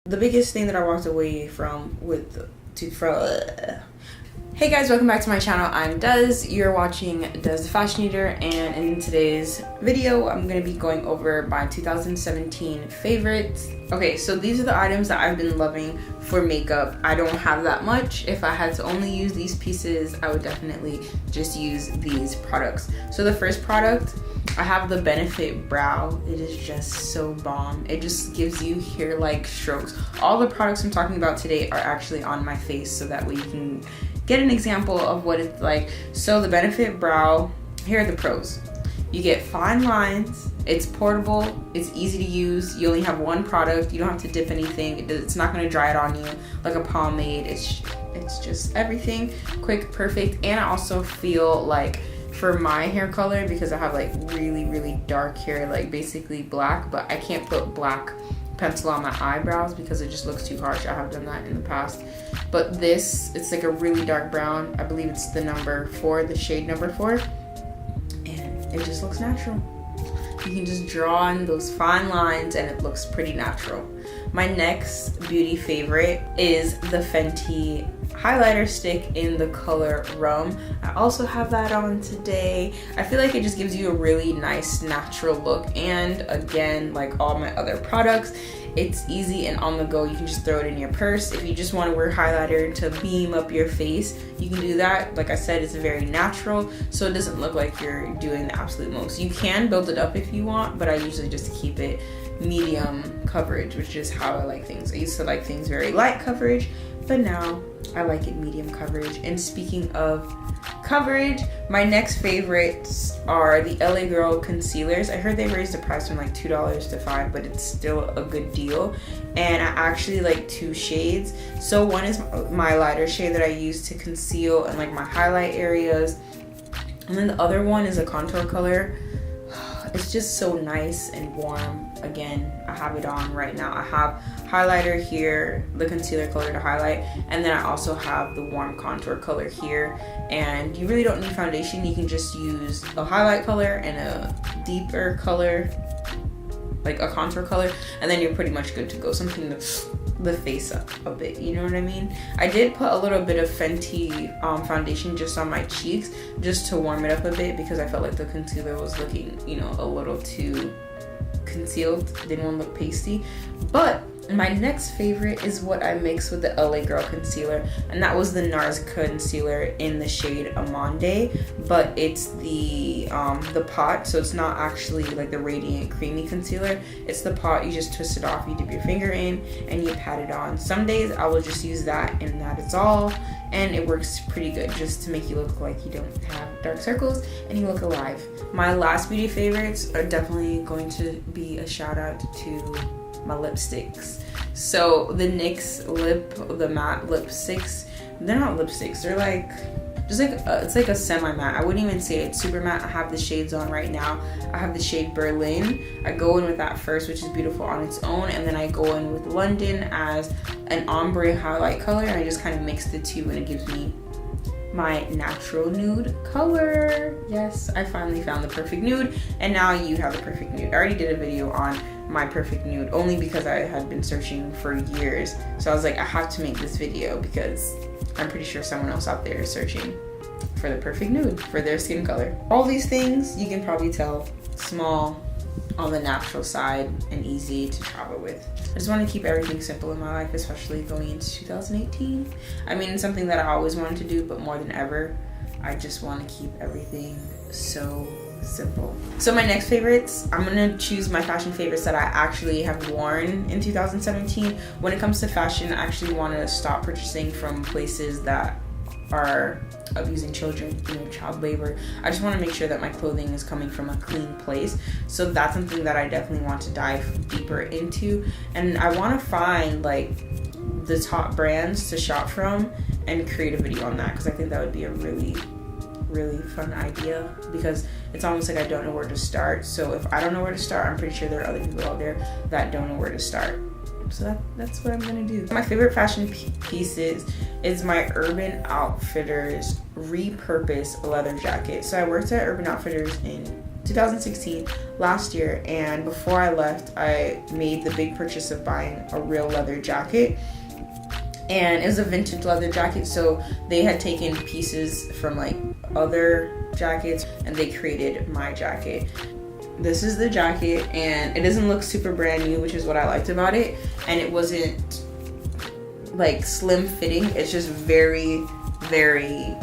the biggest thing that I walked away from Hey guys, welcome back to my channel. I'm Duz. You're watching Duz the Fashion Eater, and in today's video I'm going to be going over my 2017 favorites. Okay, so these are the items that I've been loving for makeup. I don't have that much. If I had to only use these pieces, I would definitely just use these products. So the first product, I have the Benefit Brow. It is just so bomb. It just gives you hair-like strokes. All the products I'm talking about today are actually on my face, so that way you can get an example of what it's like. So the Benefit Brow, here are the pros. You get fine lines, it's portable, it's easy to use, you only have one product, you don't have to dip anything, it's not going to dry it on you like a pomade. It's just everything, quick, perfect. And I also feel like for my hair color, because I have like really dark hair, like basically black, but I can't put black pencil on my eyebrows because it just looks too harsh. I have done that in the past, but this, it's like a really dark brown. I believe it's the number 4, the shade number 4, and it just looks natural. You can just draw in those fine lines and it looks pretty natural. My next beauty favorite is the Fenty highlighter stick in the color Rum. I also have that on today. I feel like it just gives you a really nice natural look, and again, like all my other products, it's easy and on the go. You can just throw it in your purse. If you just want to wear highlighter to beam up your face, you can do that. Like I said, it's very natural, so it doesn't look like you're doing the absolute most. You can build it up if you want, but I usually just keep it medium coverage, which is how I like things. I used to like things very light coverage, but now I like it medium coverage. And speaking of coverage, my next favorites are the LA Girl concealers. I heard they raised the price from like $2 to $5, but it's still a good deal. And I actually like 2 shades. So one is my lighter shade that I use to conceal and like my highlight areas, and then the other one is a contour color. It's just so nice and warm. Again, I have it on right now. I have highlighter here, the concealer color to highlight, and then I also have the warm contour color here. And you really don't need foundation. You can just use a highlight color and a deeper color, like a contour color, and then you're pretty much good to go. Something to the face up a bit, you know what I mean? I did put a little bit of Fenty foundation just on my cheeks just to warm it up a bit, because I felt like the concealer was looking, you know, a little too concealed. Didn't want to look pasty. But my next favorite is what I mixed with the LA Girl concealer, and that was the NARS concealer in the shade Amande, but it's the pot, so it's not actually like the radiant creamy concealer. It's the pot. You just twist it off, you dip your finger in, and you pat it on. Some days I will just use that, and that is all, and it works pretty good just to make you look like you don't have dark circles and you look alive. My last beauty favorites are definitely going to be a shout out to my lipsticks. So the NYX the matte lipsticks, they're not lipsticks, they're like just like it's like a semi-matte. I wouldn't even say it's super matte. I have the shades on right now. I have the shade Berlin. I go in with that first, which is beautiful on its own, and then I go in with London as an ombre highlight color, and I just kind of mix the two, and it gives me my natural nude color. Yes, I finally found the perfect nude, and now you have the perfect nude. I already did a video on my perfect nude only because I had been searching for years, so I was like, I have to make this video because I'm pretty sure someone else out there is searching for the perfect nude for their skin color. All these things, you can probably tell, small, on the natural side, and easy to travel with. I just want to keep everything simple in my life, especially going into 2018. I mean, it's something that I always wanted to do, but more than ever, I just want to keep everything so simple. So my next favorites, I'm gonna choose my fashion favorites that I actually have worn in 2017. When it comes to fashion, I actually want to stop purchasing from places that are abusing children, you know, child labor. I just want to make sure that my clothing is coming from a clean place. So that's something that I definitely want to dive deeper into, and I want to find like the top brands to shop from and create a video on that, because I think that would be a really fun idea, because it's almost like I don't know where to start. So if I don't know where to start, I'm pretty sure there are other people out there that don't know where to start. So that's what I'm gonna do. My favorite fashion pieces is my Urban Outfitters repurposed leather jacket. So I worked at Urban Outfitters in 2016, last year, and before I left, I made the big purchase of buying a real leather jacket. And it was a vintage leather jacket, so they had taken pieces from like other jackets and they created my jacket. This is the jacket, and it doesn't look super brand new, which is what I liked about it. And it wasn't like slim fitting, it's just very, very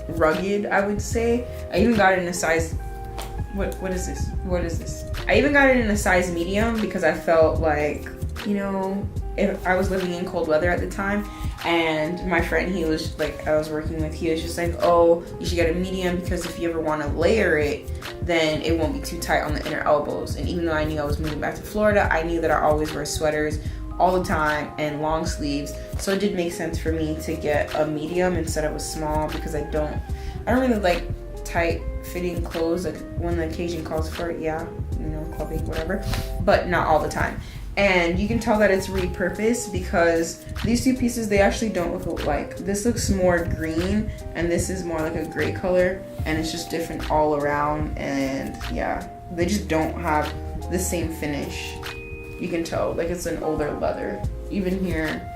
rugged, I would say. I even got it in a size, what is this? I even got it in a size medium because I felt like, you know, if I was living in cold weather at the time, and my friend, he was like, I was working with, he was just like, oh, you should get a medium because if you ever want to layer it, then it won't be too tight on the inner elbows. And even though I knew I was moving back to Florida, I knew that I always wear sweaters all the time and long sleeves, so it did make sense for me to get a medium instead of a small, because I don't really like tight fitting clothes, like when the occasion calls for it, yeah, you know, clubbing, whatever, but not all the time. And you can tell that it's repurposed because these two pieces, they actually don't look alike. This looks more green and this is more like a gray color, and it's just different all around. And yeah, they just don't have the same finish. You can tell, like, it's an older leather. Even here,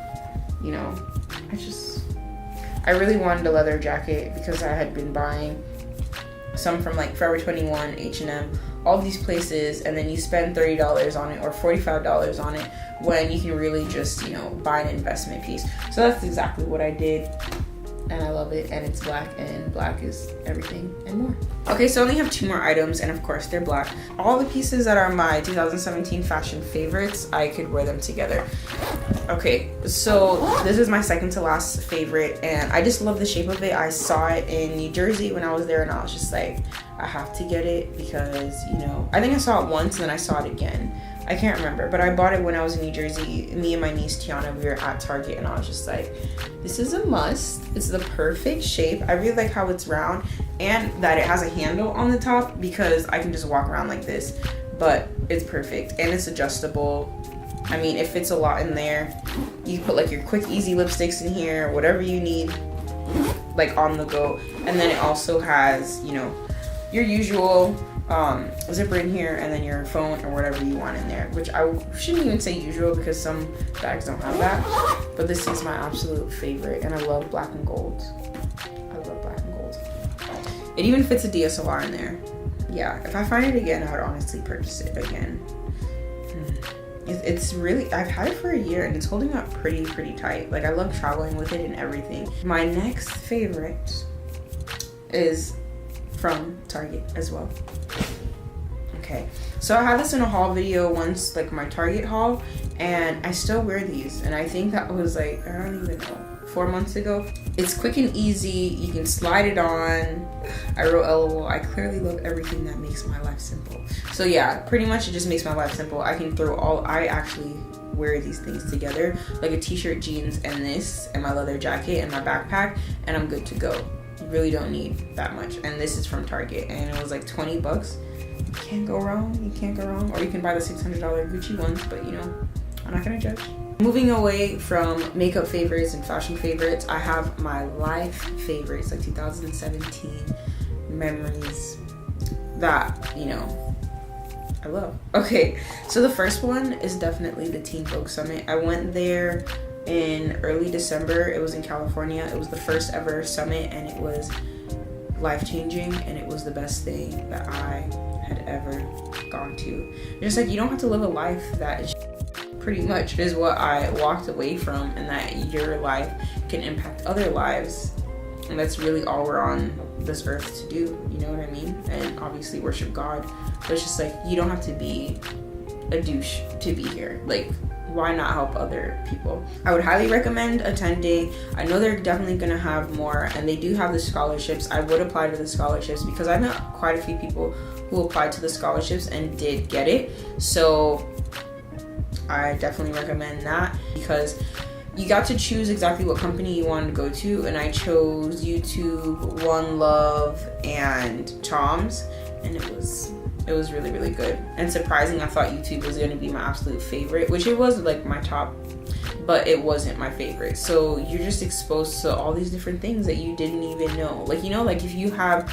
you know, I really wanted a leather jacket because I had been buying some from like Forever 21, H&M, all these places, and then you spend $30 on it or $45 on it when you can really just, you know, buy an investment piece. So that's exactly what I did, and I love it, and it's black, and black is everything and more. Okay, so I only have 2 more items, and of course they're black. All the pieces that are my 2017 fashion favorites, I could wear them together. Okay, so this is my second to last favorite, and I just love the shape of it. I saw it in New Jersey when I was there, and I was just like, I have to get it because, you know, I think I saw it once and then I saw it again. I can't remember, but I bought it when I was in New Jersey. Me and my niece Tiana, we were at Target, and I was just like, this is a must. It's the perfect shape. I really like how it's round and that it has a handle on the top because I can just walk around like this, but it's perfect and it's adjustable. I mean, it fits a lot in there. You put like your quick, easy lipsticks in here, whatever you need, like on the go. And then it also has, you know, your usual zipper in here, and then your phone or whatever you want in there, which I shouldn't even say usual because some bags don't have that, but this is my absolute favorite, and I love black and gold. I love black and gold. It even fits a DSLR in there. Yeah, if I find it again, I would honestly purchase it again. It's really, I've had it for a year and it's holding up pretty tight. Like, I love traveling with it and everything. My next favorite is from Target as well. Okay, so I had this in a haul video once, like my Target haul, and I still wear these, and I think that was like, I don't even know, 4 months ago. It's quick and easy, you can slide it on. I wrote LOL, I clearly love everything that makes my life simple. So yeah, pretty much it just makes my life simple. I can throw I actually wear these things together, like a t-shirt, jeans, and this, and my leather jacket, and my backpack, and I'm good to go. You really don't need that much. And this is from Target, and it was like 20 bucks. You can't go wrong, you can't go wrong. Or you can buy the $600 Gucci ones, but you know, I'm not gonna judge. Moving away from makeup favorites and fashion favorites, I have my life favorites, like 2017 memories that, you know, I love. Okay, so the first one is definitely the Teen Vogue Summit. I went there in early December. It was in California. It was the first ever summit, and it was life-changing, and it was the best thing that I had ever gone to. Just like, you don't have to live a life that is pretty much is what I walked away from, and that your life can impact other lives, and that's really all we're on this earth to do, you know what I mean? And obviously worship God, but it's just like, you don't have to be a douche to be here. Like, why not help other people? I would highly recommend attending. I know they're definitely gonna have more, and they do have the scholarships. I would apply to the scholarships because I met quite a few people who applied to the scholarships and did get it. So I definitely recommend that because you got to choose exactly what company you wanted to go to, and I chose YouTube, One Love, and Tom's, and it was really good and surprising. I thought YouTube was going to be my absolute favorite, which it was like my top, but it wasn't my favorite. So you're just exposed to all these different things that you didn't even know. Like, you know, like if you have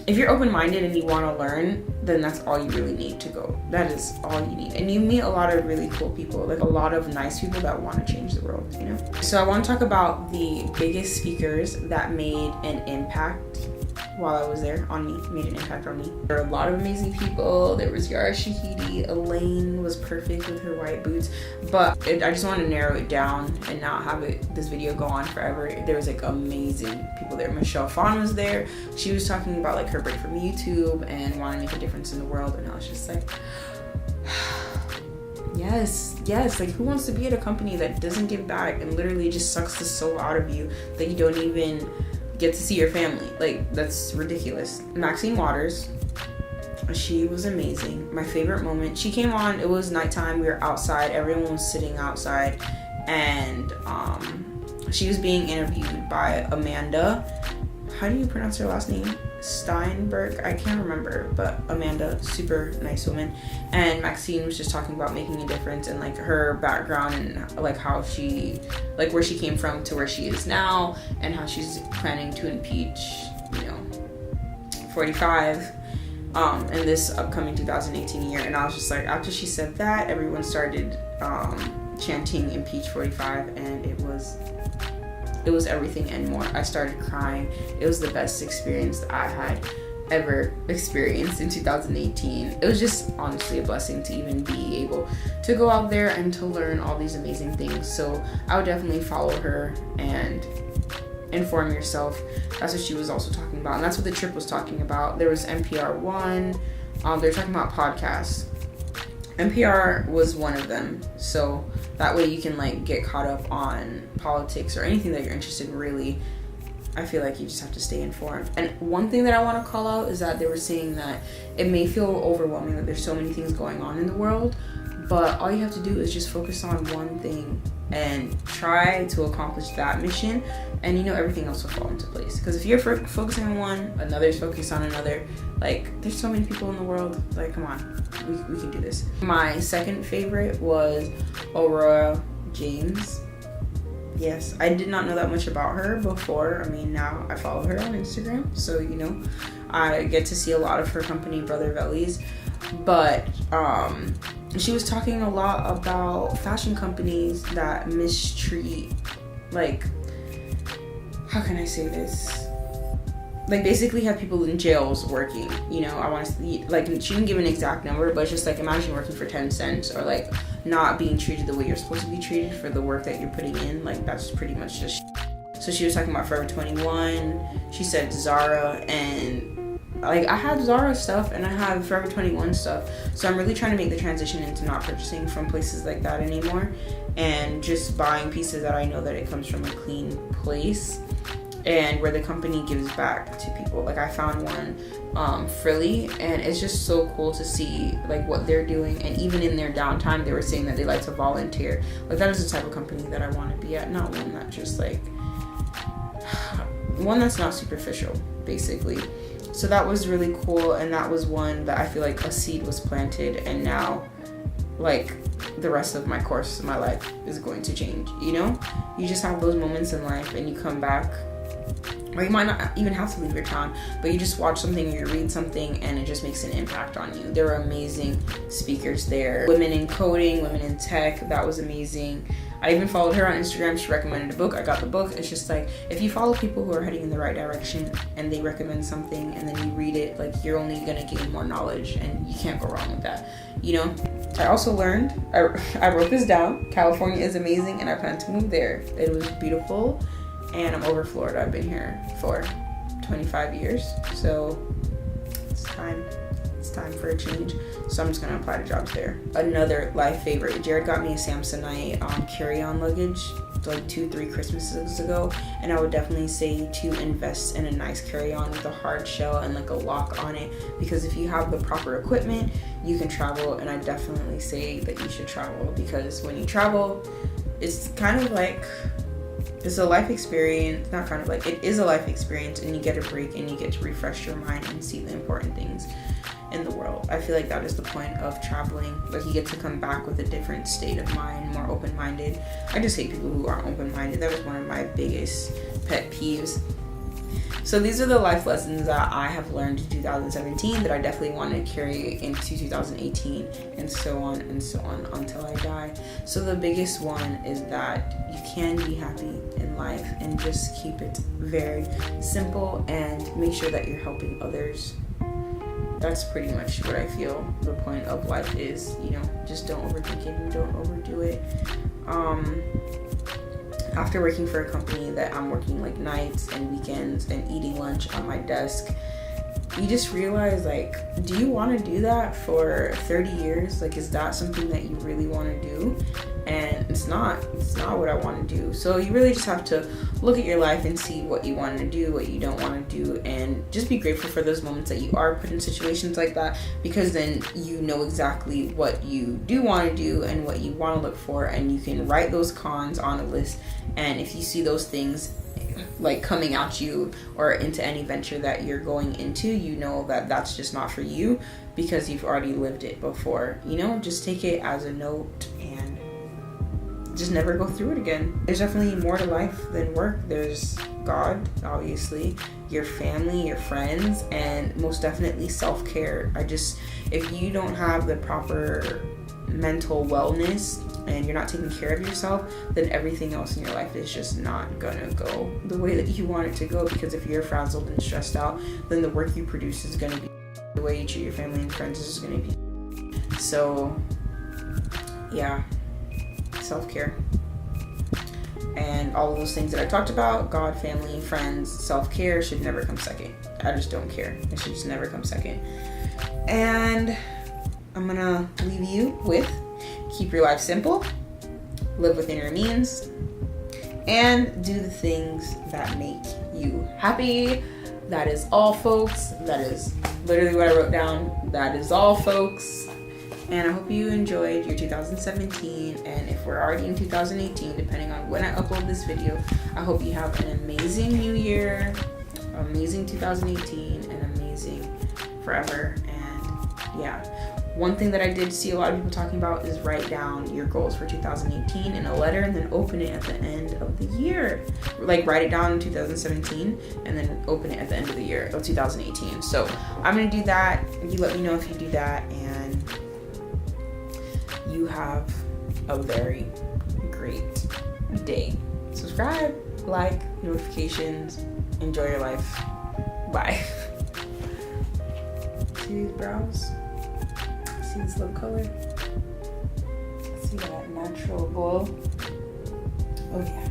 if you're open-minded and you want to learn, then that's all you really need to go. That is all you need. And you meet a lot of really cool people, like a lot of nice people that want to change the world, you know? So I want to talk about the biggest speakers that made an impact while I was there on me, made an impact on me. There were a lot of amazing people. There was Yara Shahidi. Elaine was perfect with her white boots. But I just want to narrow it down and not have this video go on forever. There was like amazing people there. Michelle Phan was there. She was talking about like her break from YouTube and wanting to make a difference in the world. And I was just like, yes, like who wants to be at a company that doesn't give back and literally just sucks the soul out of you, that you don't even get to see your family? Like, that's ridiculous. Maxine Waters, she was amazing. My favorite moment, she came on, it was nighttime, we were outside, everyone was sitting outside, and she was being interviewed by Amanda, how do you pronounce her last name? Steinberg, I can't remember, but Amanda, super nice woman. And Maxine was just talking about making a difference and like her background and like how she, like where she came from to where she is now, and how she's planning to impeach, you know, 45 in this upcoming 2018 year. And I was just like, after she said that, everyone started chanting impeach 45, and it was everything and more. I started crying. It was the best experience that I had ever experienced in 2018. It was just honestly a blessing to even be able to go out there and to learn all these amazing things. So I would definitely follow her and inform yourself. That's what she was also talking about, and that's what the trip was talking about. There was NPR One. They're talking about podcasts. NPR was one of them, so that way you can like get caught up on politics or anything that you're interested in. Really, I feel like you just have to stay informed. And one thing that I want to call out is that they were saying that it may feel overwhelming that there's so many things going on in the world, but all you have to do is just focus on one thing and try to accomplish that mission, and you know everything else will fall into place. Because if you're focusing on one, another's focused on another. Like, there's so many people in the world. Like, come on, we can do this. My second favorite was Aurora James. Yes, I did not know that much about her before. I mean, now I follow her on Instagram, so you know, I get to see a lot of her company, Brother Vellies. But she was talking a lot about fashion companies that mistreat, like, how can I say this? Like, basically have people in jails working, you know. I want to, like, she didn't give an exact number, but it's just like, imagine working for 10 cents or like not being treated the way you're supposed to be treated for the work that you're putting in. Like, that's pretty much just. So she was talking about Forever 21. She said Zara, and like, I have Zara stuff and I have Forever 21 stuff, so I'm really trying to make the transition into not purchasing from places like that anymore, and just buying pieces that I know that it comes from a clean place and where the company gives back to people. Like, I found one, Frilly, and it's just so cool to see like what they're doing. And even in their downtime, they were saying that they like to volunteer. Like, that is the type of company that I want to be at, not one that just like, one that's not superficial, basically. So that was really cool, and that was one that I feel like a seed was planted, and now like the rest of my course of my life is going to change, you know? You just have those moments in life and you come back, or you might not even have to leave your town, but you just watch something or you read something and it just makes an impact on you. There were amazing speakers there. Women in coding, women in tech, that was amazing. I even followed her on Instagram. She recommended a book. I got the book. It's just like, if you follow people who are heading in the right direction and they recommend something and then you read it, like, you're only gonna gain more knowledge, and you can't go wrong with that, you know? I also learned, I wrote this down, California is amazing and I plan to move there. It was beautiful, and I'm over Florida. I've been here for 25 years, so it's time for a change. So I'm just gonna apply to jobs there. Another life favorite, Jared got me a Samsonite carry-on luggage like 2-3 Christmases ago, and I would definitely say to invest in a nice carry-on with a hard shell and like a lock on it, because if you have the proper equipment, you can travel. And I definitely say that you should travel, because when you travel, it's kind of like, it's a life experience, not kind of like, it is a life experience, and you get a break and you get to refresh your mind and see the important things in the world. I feel like that is the point of traveling. Like, you get to come back with a different state of mind, more open-minded. I just hate people who aren't open-minded. That was one of my biggest pet peeves. So these are the life lessons that I have learned in 2017 that I definitely want to carry into 2018, and so on until I die. So the biggest one is that you can be happy in life, and just keep it very simple and make sure that you're helping others. That's pretty much what I feel the point of life is, you know, just don't overthink it and don't overdo it. After working for a company that I'm working like nights and weekends and eating lunch on my desk, you just realize, like, do you want to do that for 30 years? Like, is that something that you really want to do? And it's not what I want to do. So you really just have to look at your life and see what you want to do, what you don't want to do, and just be grateful for those moments that you are put in situations like that, because then you know exactly what you do want to do and what you want to look for, and you can write those cons on a list. And if you see those things like coming at you or into any venture that you're going into, you know that that's just not for you because you've already lived it before. You know, just take it as a note and just never go through it again. There's definitely more to life than work. There's God, obviously, your family, your friends, and most definitely self-care. If you don't have the proper mental wellness and you're not taking care of yourself, then everything else in your life is just not gonna go the way that you want it to go. Because if you're frazzled and stressed out, then the work you produce is gonna be, the way you treat your family and friends is gonna be. So yeah, self-care and all of those things that I talked about, God, family, friends, self-care, should never come second. I just don't care. It should just never come second. And I'm gonna leave you with: keep your life simple, live within your means, and do the things that make you happy. That is all, folks. That is literally what I wrote down. That is all, folks. And I hope you enjoyed your 2017. And if we're already in 2018, depending on when I upload this video, I hope you have an amazing new year, amazing 2018, and amazing forever. And yeah. One thing that I did see a lot of people talking about is write down your goals for 2018 in a letter and then open it at the end of the year. Like, write it down in 2017 and then open it at the end of the year of 2018. So I'm going to do that. You let me know if you do that, and you have a very great day. Subscribe, like, notifications. Enjoy your life. Bye. See these brows? See this little color? See that natural glow? Oh yeah.